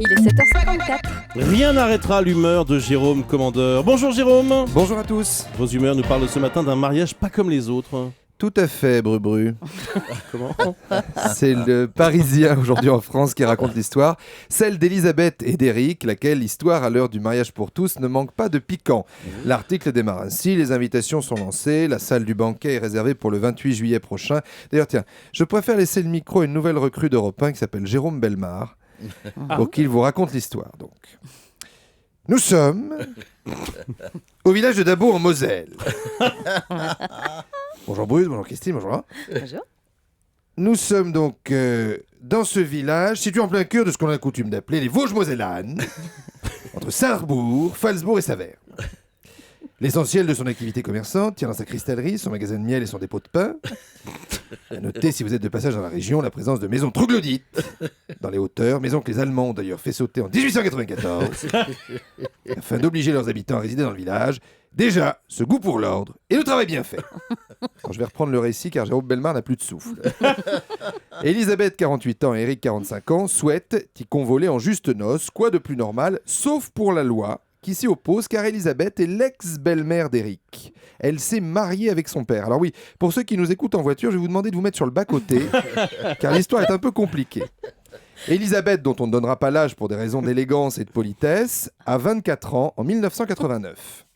Il est 7h54. Rien n'arrêtera l'humeur de Jérôme Commandeur. Bonjour Jérôme. Bonjour à tous. Vos humeurs nous parlent ce matin d'un mariage pas comme les autres. Tout à fait, Bru. Comment? C'est le Parisien aujourd'hui en France qui raconte l'histoire, celle d'Elisabeth et d'Éric, laquelle histoire à l'heure du mariage pour tous ne manque pas de piquant. L'article démarre ainsi, les invitations sont lancées, la salle du banquet est réservée pour le 28 juillet prochain. D'ailleurs, tiens, je préfère laisser le micro à une nouvelle recrue d'Europe 1 qui s'appelle Jérôme Bellemare, pour qu'il vous raconte l'histoire. Donc, nous sommes au village de Dabo en Moselle. Bonjour Bruce, bonjour Christine, bonjour. Bonjour. Nous sommes donc dans ce village, situé en plein cœur de ce qu'on a coutume d'appeler les Vosges mosellanes, entre Sarrebourg, Phalsbourg et Saverne. L'essentiel de son activité commerçante tient dans sa cristallerie, son magasin de miel et son dépôt de pain. À noter, si vous êtes de passage dans la région, la présence de maisons troglodytes dans les hauteurs, maisons que les Allemands ont d'ailleurs fait sauter en 1894, afin d'obliger leurs habitants à résider dans le village. Déjà, ce goût pour l'ordre et le travail bien fait. Alors, je vais reprendre le récit car Jérôme Bellemare n'a plus de souffle. Elisabeth, 48 ans, et Éric, 45 ans, souhaitent y convoler en juste noces, quoi de plus normal, sauf pour la loi, qui s'y oppose car Elisabeth est l'ex-belle-mère d'Éric. Elle s'est mariée avec son père. Alors oui, pour ceux qui nous écoutent en voiture, je vais vous demander de vous mettre sur le bas-côté, car l'histoire est un peu compliquée. Elisabeth, dont on ne donnera pas l'âge pour des raisons d'élégance et de politesse, a 24 ans en 1989.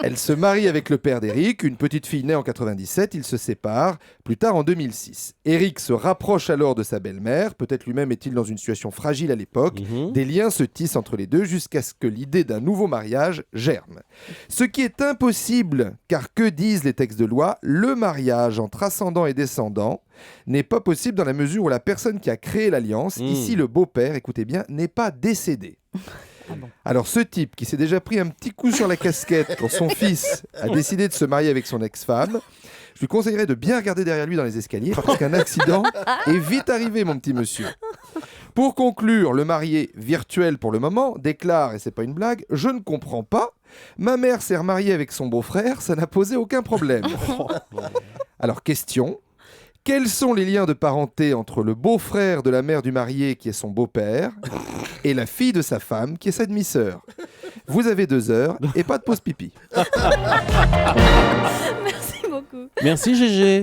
Elle se marie avec le père d'Éric, une petite fille née en 97, ils se séparent, plus tard en 2006. Éric se rapproche alors de sa belle-mère, peut-être lui-même est-il dans une situation fragile à l'époque, des liens se tissent entre les deux jusqu'à ce que l'idée d'un nouveau mariage germe. Ce qui est impossible, car que disent les textes de loi, le mariage entre ascendant et descendant n'est pas possible dans la mesure où la personne qui a créé l'alliance, ici le beau-père, écoutez bien, n'est pas décédé. Alors ce type qui s'est déjà pris un petit coup sur la casquette quand son fils a décidé de se marier avec son ex-femme, je lui conseillerais de bien regarder derrière lui dans les escaliers parce qu'un accident est vite arrivé, mon petit monsieur. Pour conclure, le marié virtuel pour le moment déclare, et c'est pas une blague, « Je ne comprends pas, ma mère s'est remariée avec son beau-frère, ça n'a posé aucun problème. » Alors question, quels sont les liens de parenté entre le beau-frère de la mère du marié qui est son beau-père et la fille de sa femme qui est sa demi-sœur? Vous avez 2 heures et pas de pause pipi. Merci beaucoup. Merci GG.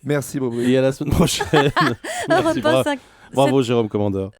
Merci Bobry. Et à la semaine prochaine. Merci, Europe 1, bravo Jérôme Commandeur.